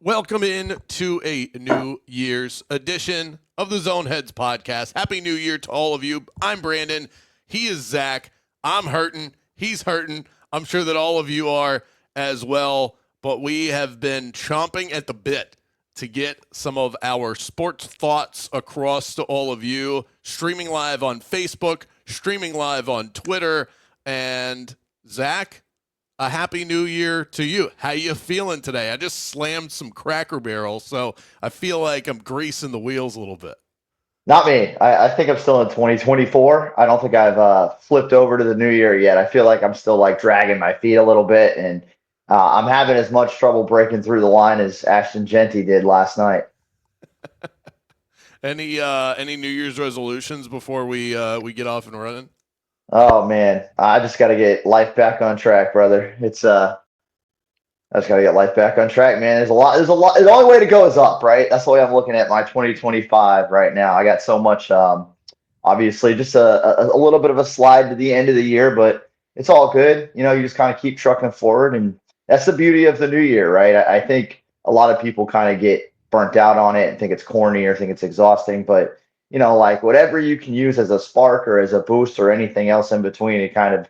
Welcome in to a New Year's edition of the Zone Heads podcast. Happy New Year to all of you. I'm Brandon. He is Zach. I'm hurting. He's hurting. I'm sure that all of you are as well. But we have been chomping at the bit to get some of our sports thoughts across to all of you. Streaming live on Facebook, streaming live on Twitter. And Zach, a happy new year to you. How you feeling today? I just slammed some Cracker Barrel, so I feel like I'm greasing the wheels a little bit. Not me. I think I'm still in 2024. I don't think I've flipped over to the new year yet. I feel like I'm still like dragging my feet a little bit, and I'm having as much trouble breaking through the line as Ashton Genty did last night. Any New Year's resolutions before we get off and running? Oh man, I just got to get life back on track, brother. I just got to get life back on track, man. There's a lot. The only way to go is up, right? That's the way I'm looking at my 2025 right now. I got so much, obviously, just a little bit of a slide to the end of the year, but it's all good. You know, you just kind of keep trucking forward, and that's the beauty of the new year, right? I think a lot of people kind of get burnt out on it and think it's corny or think it's exhausting, but you know, like whatever you can use as a spark or as a boost or anything else in between to kind of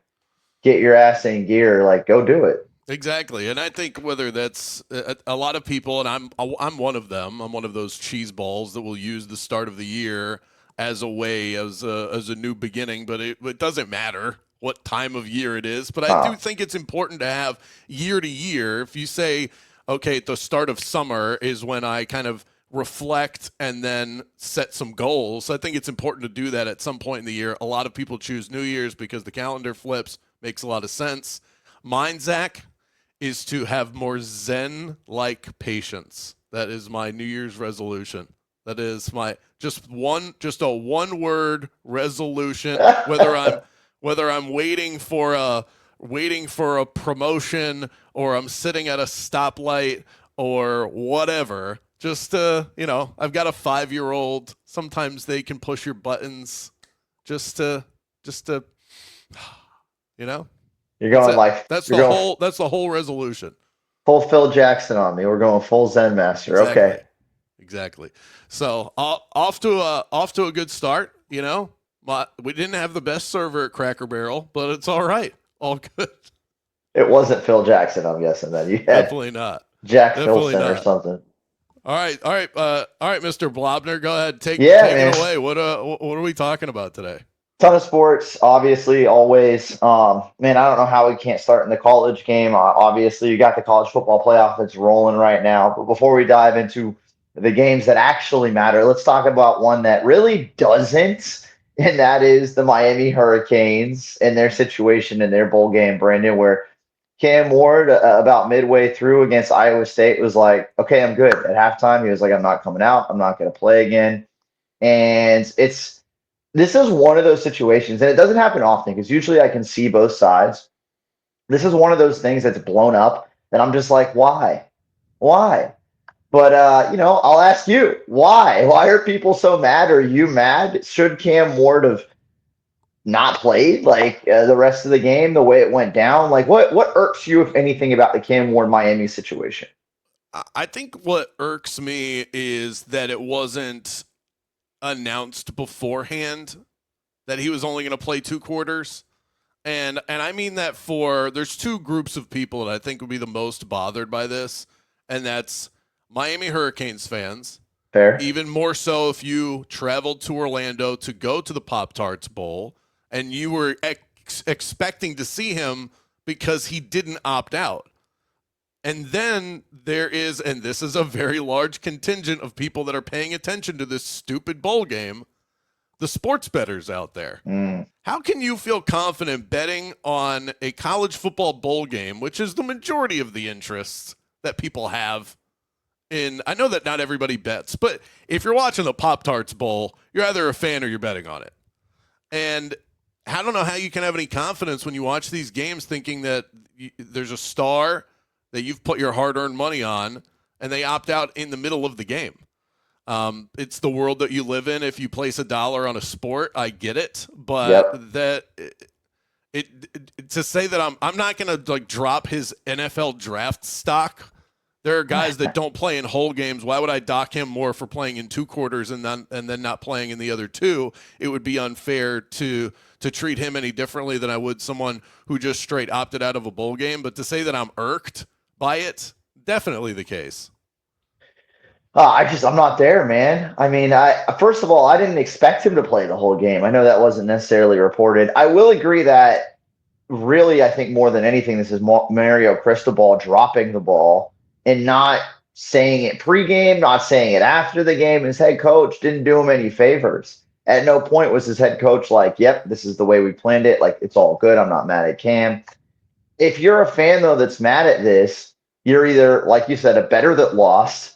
get your ass in gear, like go do it. Exactly, and I think whether that's a lot of people, and I'm one of them. I'm one of those cheese balls that will use the start of the year as a way, as a new beginning. But it doesn't matter what time of year it is. But I do think it's important to have year to year. If you say, okay, at the start of summer is when I kind of reflect and then set some goals. I think it's important to do that at some point in the year. A lot of people choose New Year's because the calendar flips. Makes a lot of sense. Mine, Zach, is to have more Zen-like patience. That is my New Year's resolution. That is my just a one-word resolution. Whether I'm waiting for a promotion or I'm sitting at a stoplight or whatever. Just I've got a 5-year-old. Sometimes they can push your buttons. Just to, you know. You're going like that's the whole resolution. Full Phil Jackson on me. We're going full Zen master. Exactly. Okay. Exactly. So off to a good start. You know, we didn't have the best server at Cracker Barrel, but it's all right. All good. It wasn't Phil Jackson, I'm guessing that you had definitely not Jack Filson or something. All right, Mr. Blobner, go ahead, take it away. What are we talking about today? Ton of sports, obviously, always. Man, I don't know how we can't start in the college game. Obviously, you got the college football playoff that's rolling right now. But before we dive into the games that actually matter, let's talk about one that really doesn't, and that is the Miami Hurricanes and their situation in their bowl game, Brandon, where Cam Ward, about midway through against Iowa State, was like, okay, I'm good. At halftime, he was like, I'm not coming out. I'm not going to play again. And this is one of those situations, and it doesn't happen often because usually I can see both sides. This is one of those things that's blown up that I'm just like, why? But, I'll ask you, why? Why are people so mad? Are you mad? Should Cam Ward have not played the rest of the game, the way it went down? Like what irks you, if anything, about the Cam Ward Miami situation? I think what irks me is that it wasn't announced beforehand that he was only going to play 2 quarters. And I mean that there's 2 groups of people that I think would be the most bothered by this. And that's Miami Hurricanes fans. Fair. Even more so if you traveled to Orlando to go to the Pop-Tarts Bowl and you were expecting to see him because he didn't opt out. And then there is, and this is a very large contingent of people that are paying attention to this stupid bowl game, the sports bettors out there. How can you feel confident betting on a college football bowl game, which is the majority of the interests that people have I know that not everybody bets, but if you're watching the Pop-Tarts Bowl, you're either a fan or you're betting on it. And I don't know how you can have any confidence when you watch these games thinking that there's a star that you've put your hard-earned money on and they opt out in the middle of the game. It's the world that you live in. If you place $1 on a sport, I get it, but to say that I'm not going to drop his NFL draft stock There are guys that don't play in whole games. Why would I dock him more for playing in 2 quarters and then not playing in the other two? It would be unfair to treat him any differently than I would someone who just straight opted out of a bowl game. But to say that I'm irked by it, definitely the case. I'm not there, man. I mean, first of all, I didn't expect him to play the whole game. I know that wasn't necessarily reported. I will agree that really, I think more than anything, this is Mario Cristobal dropping the ball and not saying it pregame, not saying it after the game. His head coach didn't do him any favors. At no point was his head coach like, yep, this is the way we planned it. Like, it's all good. I'm not mad at Cam. If you're a fan, though, that's mad at this, you're either, like you said, a better that lost,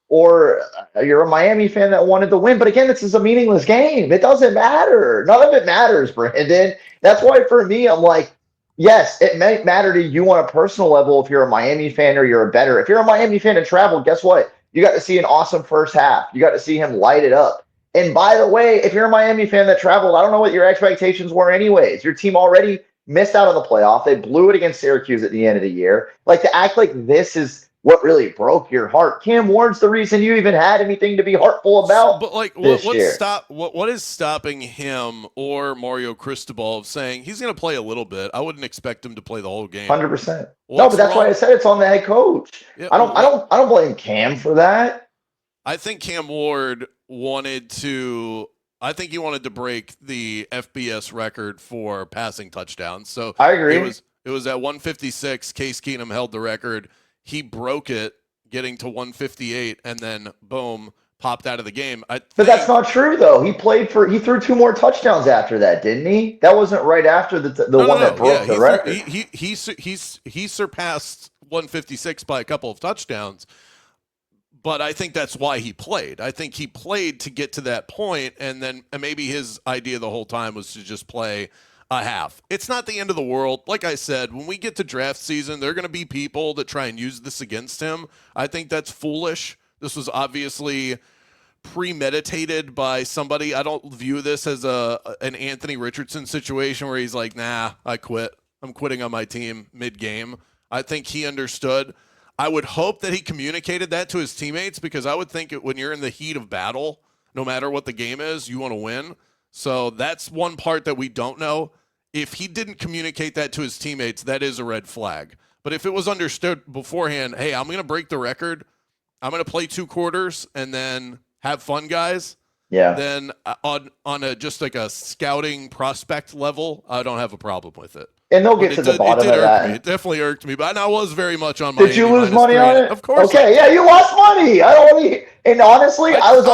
or you're a Miami fan that wanted to win. But again, this is a meaningless game. It doesn't matter. None of it matters, Brandon. That's why for me, I'm like, yes, it may matter to you on a personal level if you're a Miami fan or you're a better. If you're a Miami fan and traveled, guess what? You got to see an awesome first half. You got to see him light it up. And by the way, if you're a Miami fan that traveled, I don't know what your expectations were anyways. Your team already missed out on the playoff. They blew it against Syracuse at the end of the year. Like, to act like this is what really broke your heart. Cam Ward's the reason you even had anything to be heartful about. But like, what is stopping him or Mario Cristobal of saying he's going to play a little bit? I wouldn't expect him to play the whole game. 100%. No, but that's why I said it's on the head coach. Yeah, I don't blame Cam for that. I think Cam Ward wanted to break the FBS record for passing touchdowns. So I agree. It was at 156. Case Keenum held the record. He broke it, getting to 158, and then boom, popped out of the game. But that's not true, though. He threw 2 more touchdowns after that, didn't he? That wasn't right after the one that broke the record. He surpassed 156 by a couple of touchdowns. But I think that's why he played. I think he played to get to that point, and then maybe his idea the whole time was to just play a half. It's not the end of the world. Like I said, when we get to draft season, there are going to be people that try and use this against him. I think that's foolish. This was obviously premeditated by somebody. I don't view this as an Anthony Richardson situation where he's like, nah, I quit. I'm quitting on my team mid-game. I think he understood. I would hope that he communicated that to his teammates, because I would think when you're in the heat of battle, no matter what the game is, you want to win. So that's one part that we don't know. If he didn't communicate that to his teammates, that is a red flag. But if it was understood beforehand, hey, I'm going to break the record, I'm going to play 2 quarters and then have fun, guys. Yeah. Then on just like a scouting prospect level, I don't have a problem with it. And they'll get to the bottom of that. It definitely irked me, but I was very much on my. Did you lose money on it? Of course. Okay, yeah, you lost money. I don't want to. And honestly, that's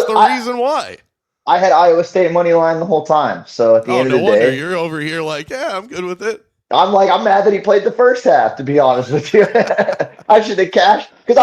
the reason why. I had Iowa State money line the whole time. So at the end of the day, you're over here like, yeah, I'm good with it. I'm mad that he played the first half, to be honest with you. I should have cashed, because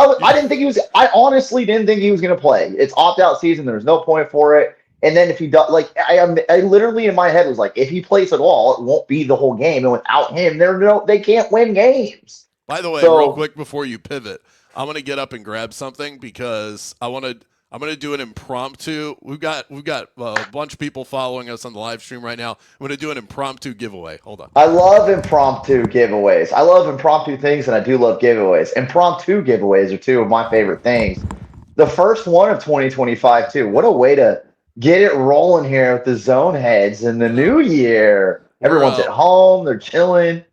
I honestly didn't think he was going to play. It's opt-out season. There's no point for it. And then if he does, like, I literally in my head was like, if he plays at all, it won't be the whole game. And without him, they can't win games. By the way, real quick before you pivot, I'm going to get up and grab something, because I'm going to do an impromptu. We've got a bunch of people following us on the live stream right now. I'm going to do an impromptu giveaway. Hold on. I love impromptu giveaways. I love impromptu things, and I do love giveaways. Impromptu giveaways are 2 of my favorite things. The first one of 2025 too. What a way to get it rolling here with the zone heads in the new year. Everyone's at home. They're chilling.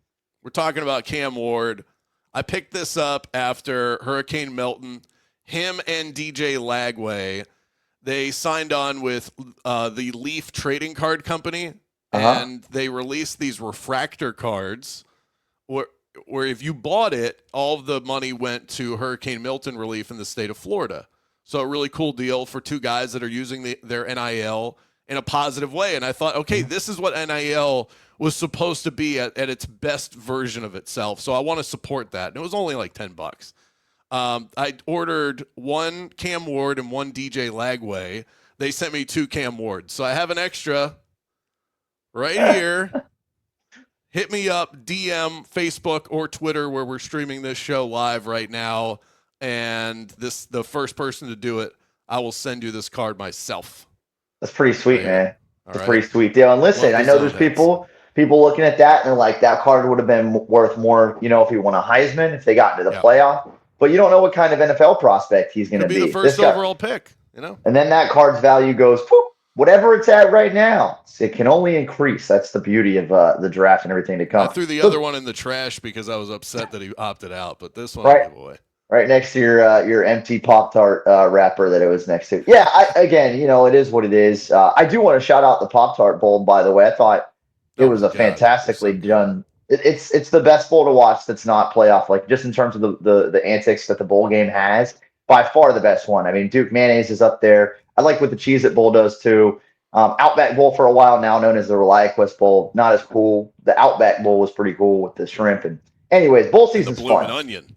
We're talking about Cam Ward. I picked this up after Hurricane Milton. Him and DJ Lagway, they signed on with the Leaf Trading Card Company, and they released these refractor cards where if you bought it, all of the money went to Hurricane Milton relief in the state of Florida. So a really cool deal for 2 guys that are using their NIL in a positive way. And I thought, okay, this is what NIL was supposed to be at its best version of itself. So I want to support that. And it was only like $10. I ordered 1 Cam Ward and 1 DJ Lagway. They sent me 2 Cam Wards. So I have an extra right here. Hit me up, DM, Facebook, or Twitter, where we're streaming this show live right now. And the first person to do it, I will send you this card myself. That's pretty sweet, man. That's a pretty sweet deal. And listen, I know there's people people looking at that and they're like, that card would have been worth more, if he won a Heisman, if they got into the Yeah. playoff. But you don't know what kind of NFL prospect he's going to Could be the be. first overall pick, And then that card's value goes, whoop, whatever it's at right now. It can only increase. That's the beauty of the draft and everything to come. I threw the other one in the trash because I was upset that he opted out, but this one right, I'll give away. Right next to your empty Pop-Tart wrapper that it was next to. Yeah, again, it is what it is. I do want to shout out the Pop-Tart Bowl, by the way. I thought it was a fantastically done. It's the best bowl to watch that's not playoff, like just in terms of the antics that the bowl game has. By far the best one. I mean, Duke mayonnaise is up there. I like what the Cheez-It Bowl does too. Outback Bowl for a while now, known as the ReliaQuest Bowl, not as cool. The Outback Bowl was pretty cool with the shrimp. And anyways, bowl season's fun. The bloomin' onion.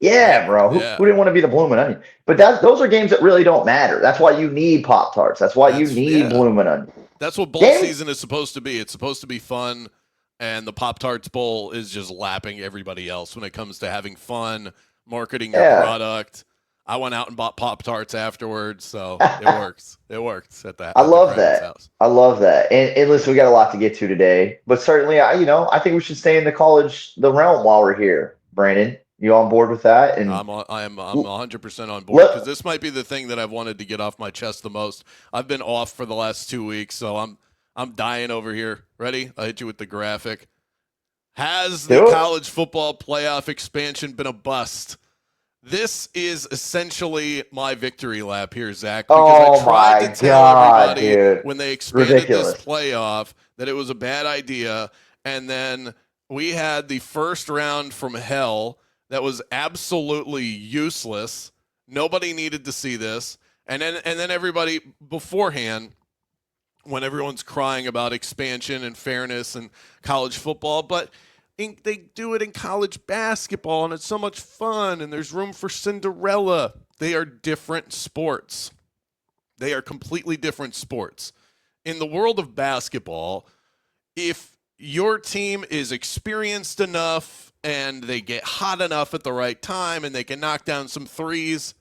Yeah, bro. Who didn't want to be the bloomin' onion? But those are games that really don't matter. That's why you need Pop-Tarts. That's why you need bloomin' onion. That's what bowl season is supposed to be. It's supposed to be fun, and the Pop-Tarts Bowl is just lapping everybody else when it comes to having fun, marketing your product. I went out and bought Pop-Tarts afterwards, so it works. It works at that. I love that. House. I love that. And listen, we got a lot to get to today, but certainly, I think we should stay in the realm while we're here. Brandon, you on board with that? And I'm 100% on board because this might be the thing that I've wanted to get off my chest the most. I've been off for the last 2 weeks, so I'm dying over here. Ready? I'll hit you with the graphic. Has the college football playoff expansion been a bust? This is essentially my victory lap here, Zach, because I tried to tell everybody when they expanded this playoff that it was a bad idea, and then we had the first round from hell that was absolutely useless. Nobody needed to see this, and then everybody beforehand, when everyone's crying about expansion and fairness and college football, but they do it in college basketball, and it's so much fun, and there's room for Cinderella. They are different sports. They are completely different sports. In the world of basketball, if your team is experienced enough and they get hot enough at the right time and they can knock down some threes,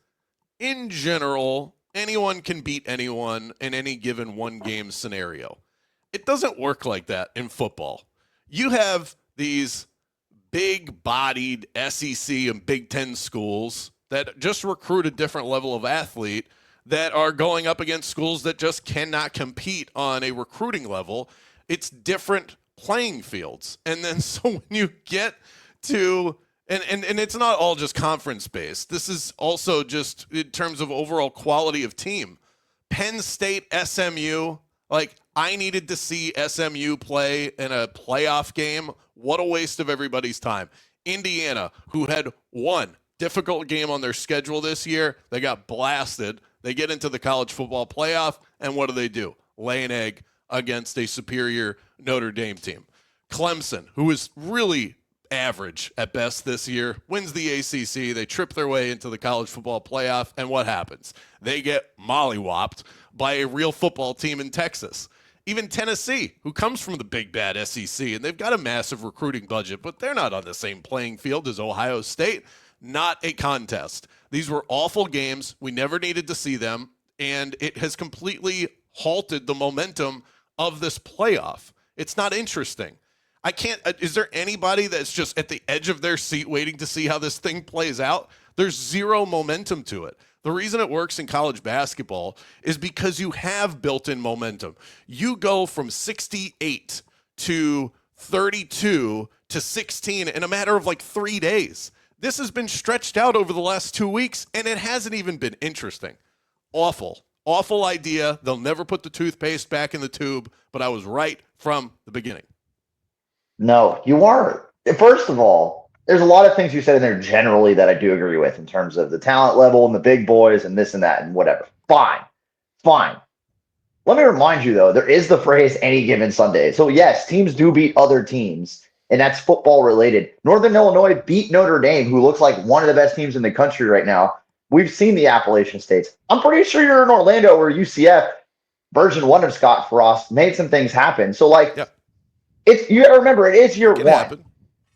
in general, anyone can beat anyone in any given one-game scenario. It doesn't work like that in football. You have these big-bodied SEC and Big Ten schools that just recruit a different level of athlete that are going up against schools that just cannot compete on a recruiting level. It's different playing fields. And then so when you get to and it's not all just conference-based. This is also just in terms of overall quality of team. Penn State, SMU, I needed to see SMU play in a playoff game. What a waste of everybody's time. Indiana, who had one difficult game on their schedule this year, they got blasted. They get into the college football playoff, and what do? Lay an egg against a superior Notre Dame team. Clemson, who is really average at best this year, wins the ACC. They trip their way into the college football playoff, and what happens? They get mollywopped by a real football team in Texas. Even Tennessee, who comes from the big bad SEC, and they've got a massive recruiting budget, but they're not on the same playing field as Ohio State. Not a contest. These were awful games. We never needed to see them, and it has completely halted the momentum of this playoff. It's not interesting. Is there anybody that's just at the edge of their seat waiting to see how this thing plays out? There's zero momentum to it. The reason it works in college basketball is because you have built-in momentum. You go from 68 to 32 to 16 in a matter of 3 days. This has been stretched out over the last 2 weeks, and it hasn't even been interesting. Awful idea. They'll never put the toothpaste back in the tube, but I was right from the beginning. No, you weren't. First of all, there's a lot of things you said in there generally that I do agree with in terms of the talent level and the big boys and this and that and whatever. Fine. Let me remind you, though, there is the phrase any given Sunday. So, yes, teams do beat other teams, and that's football related. Northern Illinois beat Notre Dame, who looks like one of the best teams in the country right now. We've seen the Appalachian states. I'm pretty sure you're in Orlando where UCF, version 1 of Scott Frost, made some things happen. So, you got to remember, it is year one. Happen.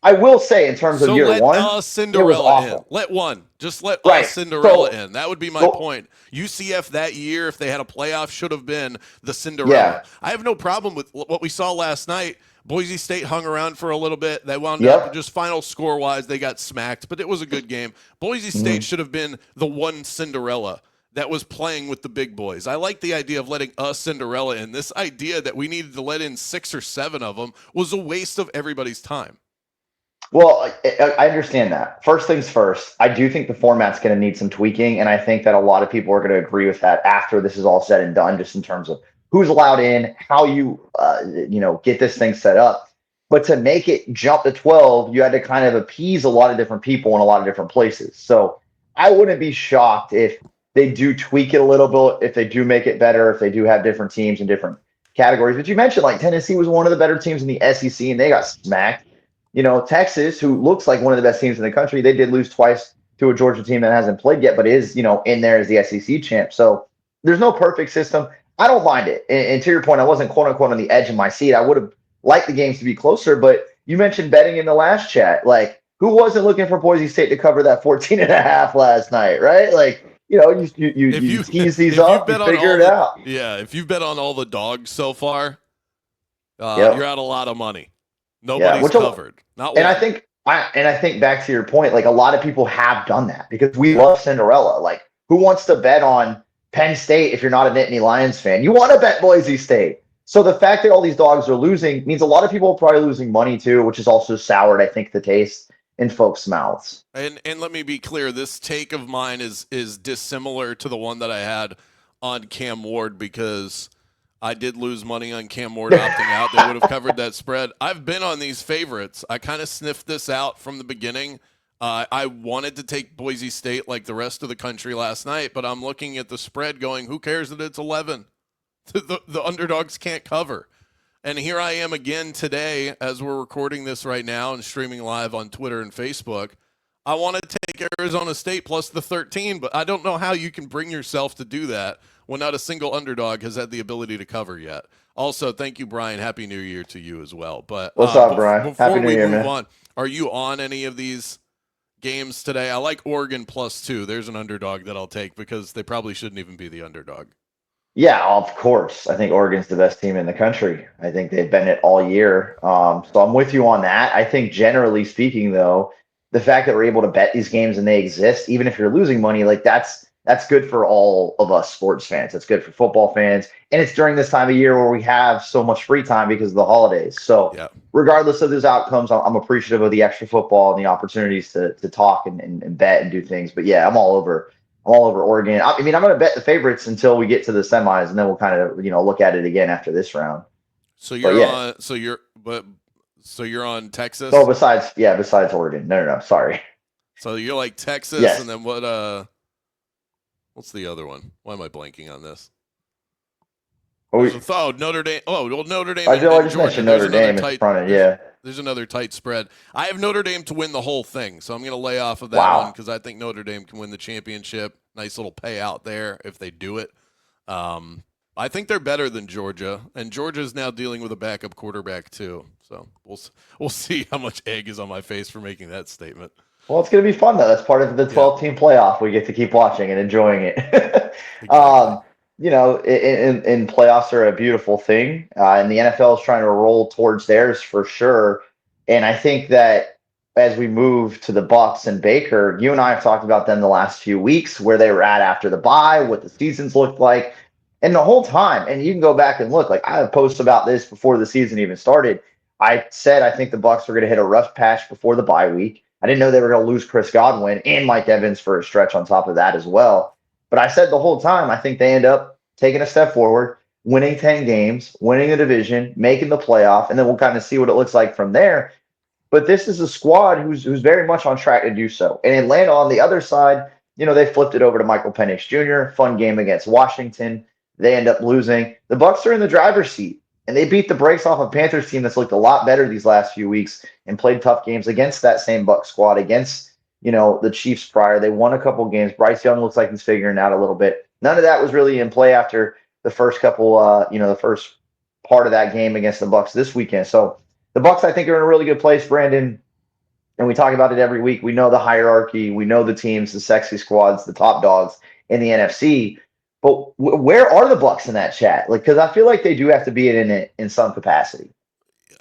I will say in terms of So year let one, it was Cinderella in. awful. Let one. Just let Right. Cinderella So in. That would be my so point. UCF that year, if they had a playoff, should have been the Cinderella. yeah. I have no problem with what we saw last night. Boise State hung around for a little bit. They wound up Yep. just final score wise, they got smacked, but it was a good game. Boise State Mhm. should have been the one Cinderella that was playing with the big boys. I like the idea of letting a Cinderella in. This idea that we needed to let in 6 or 7 of them was a waste of everybody's time. Well, I understand that. First things first, I do think the format's going to need some tweaking, and I think that a lot of people are going to agree with that after this is all said and done, just in terms of who's allowed in, how you get this thing set up. But to make it jump to 12, you had to kind of appease a lot of different people in a lot of different places. So I wouldn't be shocked if they do tweak it a little bit, if they do make it better, if they do have different teams in different categories. But you mentioned like Tennessee was one of the better teams in the SEC, and they got smacked. Texas, who looks like one of the best teams in the country, they did lose twice to a Georgia team that hasn't played yet, but is, in there as the SEC champ. So there's no perfect system. I don't mind it. And to your point, I wasn't quote unquote on the edge of my seat. I would have liked the games to be closer, but you mentioned betting in the last chat. Like, who wasn't looking for Boise State to cover that 14 and a half last night, right? Like, If you you tease these if you've up, you bet on figure all it out. if you've bet on all the dogs so far, you're Yep. out a lot of money. Yeah. Nobody's covered. Not And I one. think I think back to your point, like a lot of people have done that because we love Cinderella. Like, who wants to bet on Penn State if you're not a Nittany Lions fan? You want to bet Boise State. So the fact that all these dogs are losing means a lot of people are probably losing money too, which is also soured, I think, the taste in folks' mouths. And let me be clear, this take of mine is dissimilar to the one that I had on Cam Ward because I did lose money on Cam Ward opting out. They would have covered that spread. I've been on these favorites. I kind of sniffed this out from the beginning. I wanted to take Boise State like the rest of the country last night, but I'm looking at the spread going, who cares that it's 11? The underdogs can't cover. And here I am again today as we're recording this right now and streaming live on Twitter and Facebook. I want to take Arizona State plus the 13, but I don't know how you can bring yourself to do that when not a single underdog has had the ability to cover yet. Also, thank you, Brian. Happy New Year to you as well. But What's up, Brian? Happy before New we Year, move man. on, are you on any of these games today? I like Oregon plus 2. There's an underdog that I'll take because they probably shouldn't even be the underdog. Yeah, of course. I think Oregon's the best team in the country. I think they've been it all year. So I'm with you on that. I think generally speaking, though, the fact that we're able to bet these games and they exist, even if you're losing money, like that's good for all of us sports fans. It's good for football fans, and it's during this time of year where we have so much free time because of the holidays. So Yeah. regardless of those outcomes, I'm appreciative of the extra football and the opportunities to talk and bet and do things. But yeah, I'm all over Oregon. I mean, I'm going to bet the favorites until we get to the semis, and then we'll kind of look at it again after this round. So But you're yeah. on. So you're on Oh, Texas. besides Oregon. No. Sorry. So you're like Texas, and Yes. then what's the other one? Why am I blanking on this? Oh, Notre Dame. Oh, well, Notre Dame I and just Georgia. mentioned There's Notre another Dame in tight. front of yeah. There's another tight spread. I have Notre Dame to win the whole thing, so I'm going to lay off of that one Wow. because I think Notre Dame can win the championship. Nice little payout there if they do it. I think they're better than Georgia, and Georgia's now dealing with a backup quarterback too. So we'll see how much egg is on my face for making that statement. Well, it's going to be fun though. That's part of the Yeah, 12-team playoff. We get to keep watching and enjoying it. exactly. In playoffs are a beautiful thing, and the NFL is trying to roll towards theirs for sure. And I think that as we move to the Bucs and Baker, you and I have talked about them the last few weeks, where they were at after the bye, what the seasons looked like, and the whole time. And you can go back and look. Like I have posts about this before the season even started. I said I think the Bucs were going to hit a rough patch before the bye week. I didn't know they were going to lose Chris Godwin and Mike Evans for a stretch on top of that as well. But I said the whole time, I think they end up taking a step forward, winning 10 games, winning a division, making the playoff, and then we'll kind of see what it looks like from there. But this is a squad who's very much on track to do so. And Atlanta on the other side, they flipped it over to Michael Penix Jr. Fun game against Washington. They end up losing. The Bucs are in the driver's seat, and they beat the brakes off a Panthers team that's looked a lot better these last few weeks and played tough games against that same Bucs squad, against the Chiefs prior. They won a couple games. Bryce Young looks like he's figuring it out a little bit. None of that was really in play after the first couple, the first part of that game against the Bucs this weekend. So the Bucs, I think, are in a really good place, Brandon. and we talk about it every week. We know the hierarchy, we know the teams, the sexy squads, the top dogs in the NFC. But where are the Bucs in that chat? Like, because I feel like they do have to be in it in some capacity.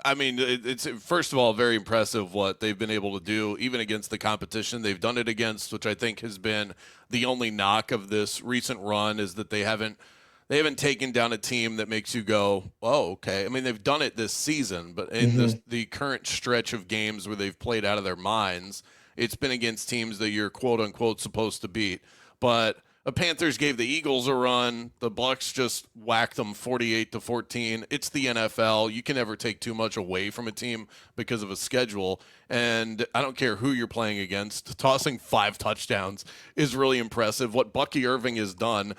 I mean, it's first of all very impressive what they've been able to do, even against the competition they've done it against, which I think has been the only knock of this recent run is that they haven't taken down a team that makes you go, oh, okay. I mean, they've done it this season, but in Mm-hmm. the current stretch of games where they've played out of their minds, it's been against teams that you're quote unquote supposed to beat. But the Panthers gave the Eagles a run. The Bucs just whacked them 48-14. It's the NFL. You can never take too much away from a team because of a schedule. And I don't care who you're playing against. Tossing 5 touchdowns is really impressive. What Bucky Irving has done.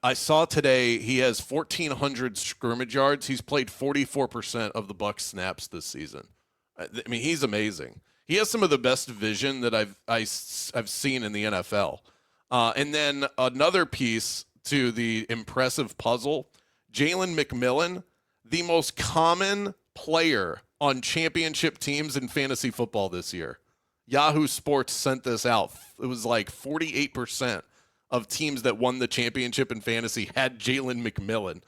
I saw today he has 1,400 scrimmage yards. He's played 44% of the Bucs snaps this season. I mean, he's amazing. He has some of the best vision that I've seen in the NFL. And then another piece to the impressive puzzle, Jalen McMillan, the most common player on championship teams in fantasy football this year. Yahoo Sports sent this out. It was like 48% of teams that won the championship in fantasy had Jalen McMillan.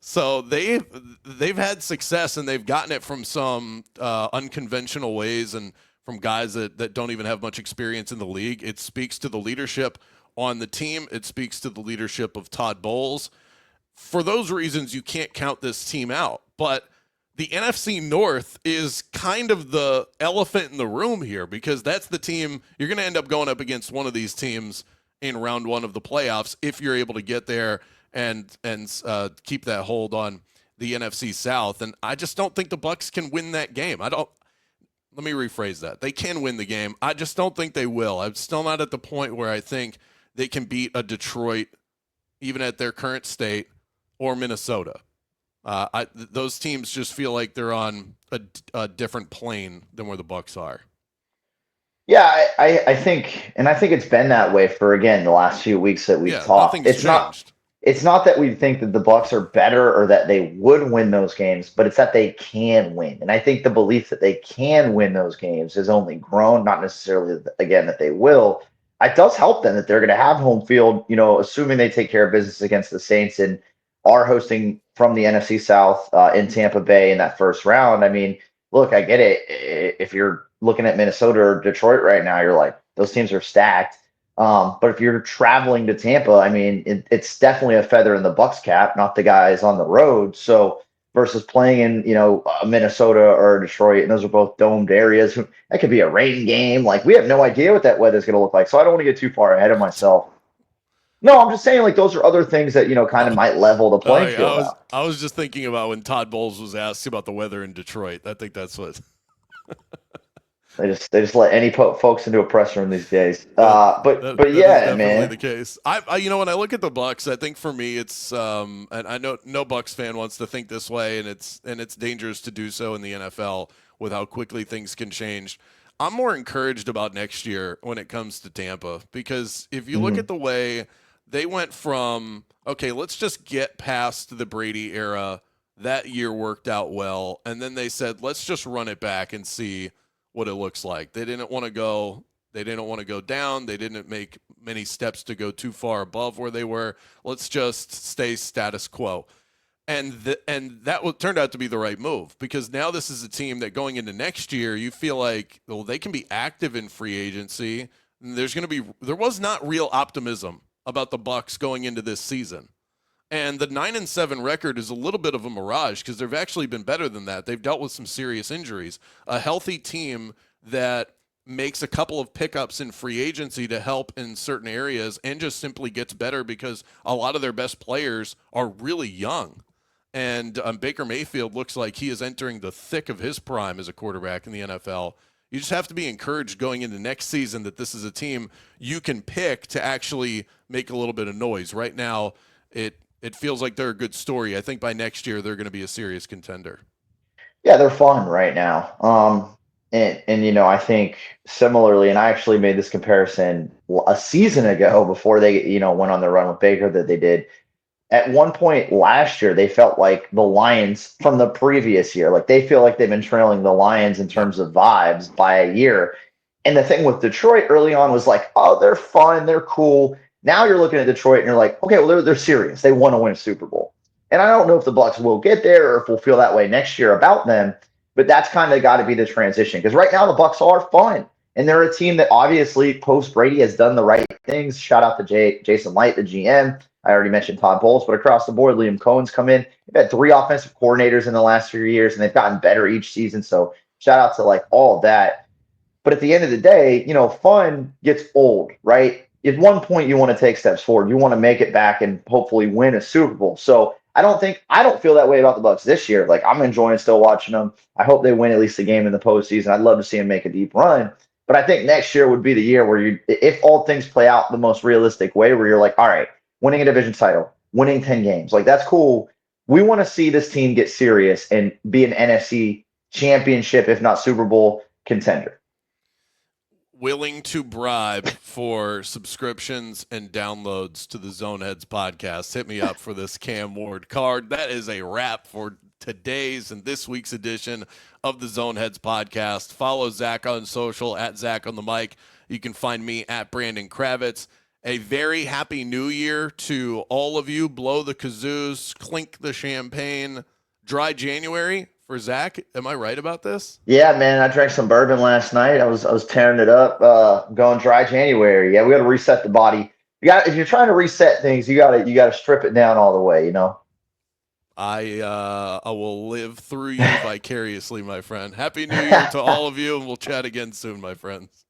So they've had success, and they've gotten it from some unconventional ways and from guys that don't even have much experience in the league. It speaks to the leadership on the team. It speaks to the leadership of Todd Bowles. For those reasons, you can't count this team out. But the NFC North is kind of the elephant in the room here because that's the team you're going to end up going up against one of these teams in round one of the playoffs if you're able to get there and keep that hold on the NFC South. And I just don't think the Bucs can win that game. Let me rephrase that. They can win the game. I just don't think they will. I'm still not at the point where I think they can beat a Detroit, even at their current state, or Minnesota. Those teams just feel like they're on a different plane than where the Bucs are. Yeah, I think, and I think it's been that way for again the last few weeks that we've Yeah, talked. nothing's changed. It's not that we think that the Bucs are better or that they would win those games, but it's that they can win. And I think the belief that they can win those games has only grown, not necessarily again that they will. It does help them that they're going to have home field, assuming they take care of business against the Saints and are hosting from the NFC South in Tampa Bay in that first round. I mean, look, I get it. If you're looking at Minnesota or Detroit right now, you're like, those teams are stacked. But if you're traveling to Tampa, I mean, it's definitely a feather in the Bucs cap, not the guys on the road. So versus playing in, Minnesota or Detroit, and those are both domed areas. That could be a rain game. Like we have no idea what that weather is going to look like. So I don't want to get too far ahead of myself. No, I'm just saying like those are other things that, kind of might level the playing I field was out. I was just thinking about when Todd Bowles was asked about the weather in Detroit. I think that's what They just let any folks into a press room these days. that But that is yeah, definitely man. the case. When I look at the Bucs, I think for me it's and I know no Bucs fan wants to think this way, and it's dangerous to do so in the NFL with how quickly things can change. I'm more encouraged about next year when it comes to Tampa because if you look Mhm. at the way they went from okay, let's just get past the Brady era. That year worked out well, and then they said let's just run it back and see what it looks like. They didn't want to go. They didn't want to go down. They didn't make many steps to go too far above where they were. Let's just stay status quo. And that turned out to be the right move because now this is a team that going into next year, you feel like well they can be active in free agency. There was not real optimism about the Bucs going into this season. And the 9-7 record is a little bit of a mirage because they've actually been better than that. They've dealt with some serious injuries. A healthy team that makes a couple of pickups in free agency to help in certain areas and just simply gets better because a lot of their best players are really young. And Baker Mayfield looks like he is entering the thick of his prime as a quarterback in the NFL. You just have to be encouraged going into next season that this is a team you can pick to actually make a little bit of noise. Right now, it feels like they're a good story. I think by next year they're going to be a serious contender. Yeah, they're fun right now. And I think similarly, and I actually made this comparison a season ago before they, went on the run with Baker that they did. at one point last year, they felt like the Lions from the previous year. Like they feel like they've been trailing the Lions in Yep. terms of vibes by a year. And the thing with Detroit early on was like, oh, they're fun, they're cool. Now you're looking at Detroit and you're like, okay, well, they're serious. They want to win a Super Bowl. And I don't know if the Bucs will get there or if we'll feel that way next year about them, but that's kind of got to be the transition. Because right now the Bucs are fun. And they're a team that obviously post Brady has done the right things. Shout out to Jason Light, the GM. I already mentioned Todd Bowles, but across the board, Liam Cohen's come in. They've had 3 offensive coordinators in the last few years, and they've gotten better each season. So shout out to like all of that. But at the end of the day, fun gets old, right? At one point, you want to take steps forward. You want to make it back and hopefully win a Super Bowl. So I don't feel that way about the Bucs this year. Like I'm enjoying still watching them. I hope they win at least a game in the postseason. I'd love to see them make a deep run. But I think next year would be the year where if all things play out the most realistic way, where you're like, all right, winning a division title, winning 10 games, like that's cool. We want to see this team get serious and be an NFC championship, if not Super Bowl contender. Willing to bribe for subscriptions and downloads to the Zoneheads podcast. Hit me up for this Cam Ward card. That is a wrap for today's and this week's edition of the Zoneheads podcast. Follow Zach on social at Zach on the mic. You can find me at Brandon Kravitz. A very happy new year to all of you. Blow the kazoos, clink the champagne. Dry January for Zach. Am I right about this? Yeah, man, I drank some bourbon last night. I was tearing it up, going dry January. Yeah, we got to reset the body. If you're trying to reset things, you gotta strip it down all the way. I will live through you vicariously, my friend. Happy New Year to all of you, and we'll chat again soon, my friends.